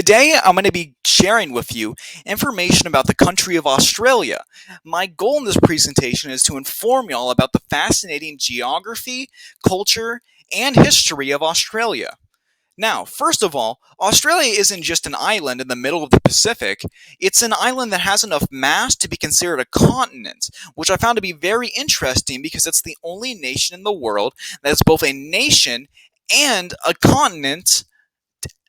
Today, I'm going to be sharing with you information about the country of Australia. My goal in this presentation is to inform you all about the fascinating geography, culture, and history of Australia. Now, first of all, Australia isn't just an island in the middle of the Pacific, it's an island that has enough mass to be considered a continent, which I found to be very interesting because it's the only nation in the world that is both a nation and a continent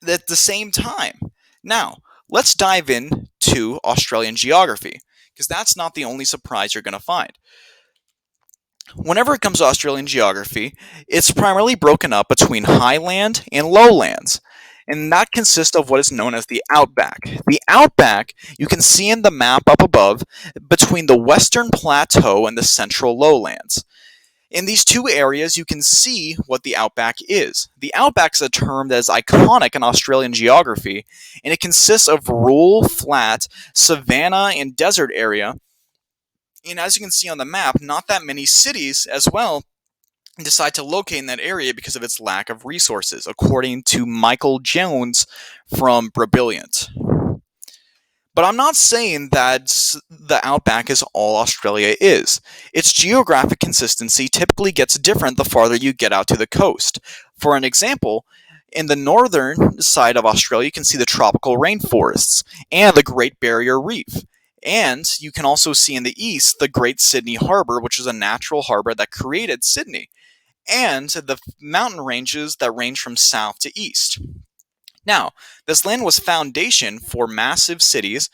at the same time. Now, let's dive into Australian geography, because that's not the only surprise you're going to find. Whenever it comes to Australian geography, it's primarily broken up between highland and lowlands, and that consists of what is known as the outback. The outback, you can see in the map up above, between the western plateau and the central lowlands. In these two areas, you can see what the outback is. The outback is a term that is iconic in Australian geography, and it consists of rural, flat, savanna, and desert area. And as you can see on the map, not that many cities as well decide to locate in that area because of its lack of resources, according to Michael Jones from Brilliant. But I'm not saying that the outback is all Australia is. Its geographic consistency typically gets different the farther you get out to the coast. For an example, in the northern side of Australia, you can see the tropical rainforests and the Great Barrier Reef. And you can also see in the east the Great Sydney Harbour, which is a natural harbour that created Sydney, and the mountain ranges that range from south to east. Now, this land was foundation for massive cities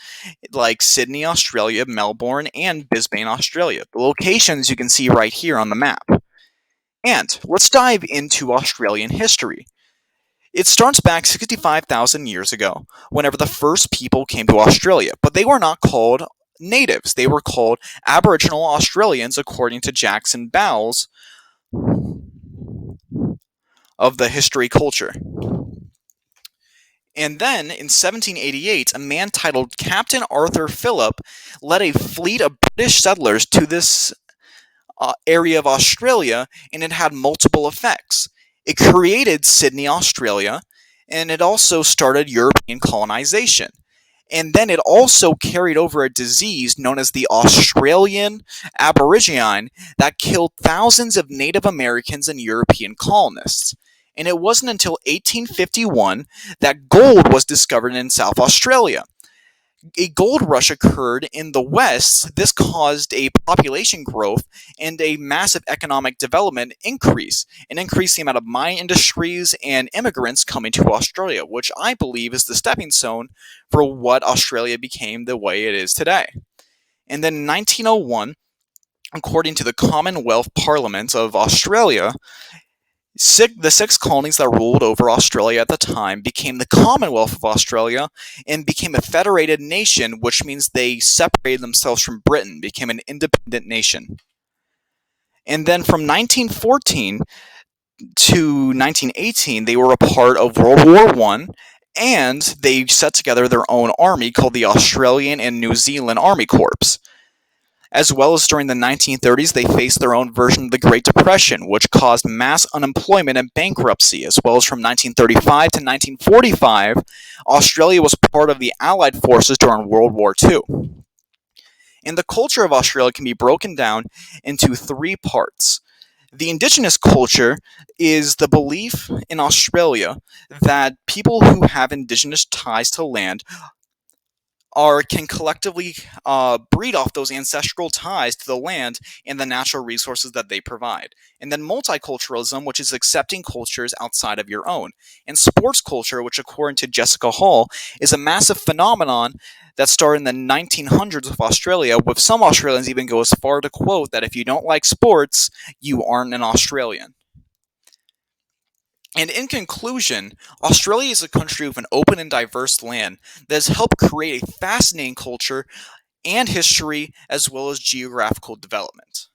like Sydney, Australia, Melbourne, and Brisbane, Australia. The locations you can see right here on the map. And let's dive into Australian history. It starts back 65,000 years ago, whenever the first people came to Australia, but they were not called natives. They were called Aboriginal Australians, according to Jackson Bowles of the History Culture. And then, in 1788, a man titled Captain Arthur Phillip led a fleet of British settlers to this area of Australia, and it had multiple effects. It created Sydney, Australia, and it also started European colonization. And then it also carried over a disease known as the Australian Aborigine that killed thousands of Native Americans and European colonists. And it wasn't until 1851 that gold was discovered in South Australia. A gold rush occurred in the west. This caused a population growth and a massive economic development increase, and increased the amount of mine industries and immigrants coming to Australia, which I believe is the stepping stone for what Australia became the way it is today. And then in 1901, according to the Commonwealth Parliament of Australia, the six colonies that ruled over Australia at the time became the Commonwealth of Australia and became a federated nation, which means they separated themselves from Britain, became an independent nation. And then from 1914 to 1918, they were a part of World War I, and they set together their own army called the Australian and New Zealand Army Corps. As well as during the 1930s, they faced their own version of the Great Depression, which caused mass unemployment and bankruptcy, as well as from 1935 to 1945, Australia was part of the Allied forces during World War II. And the culture of Australia can be broken down into three parts. The indigenous culture is the belief in Australia that people who have indigenous ties to land can collectively breed off those ancestral ties to the land and the natural resources that they provide. And then multiculturalism, which is accepting cultures outside of your own. And sports culture, which according to Jessica Hall, is a massive phenomenon that started in the 1900s of Australia, with some Australians even go as far to quote that if you don't like sports, you aren't an Australian. And in conclusion, Australia is a country with an open and diverse land that has helped create a fascinating culture and history as well as geographical development.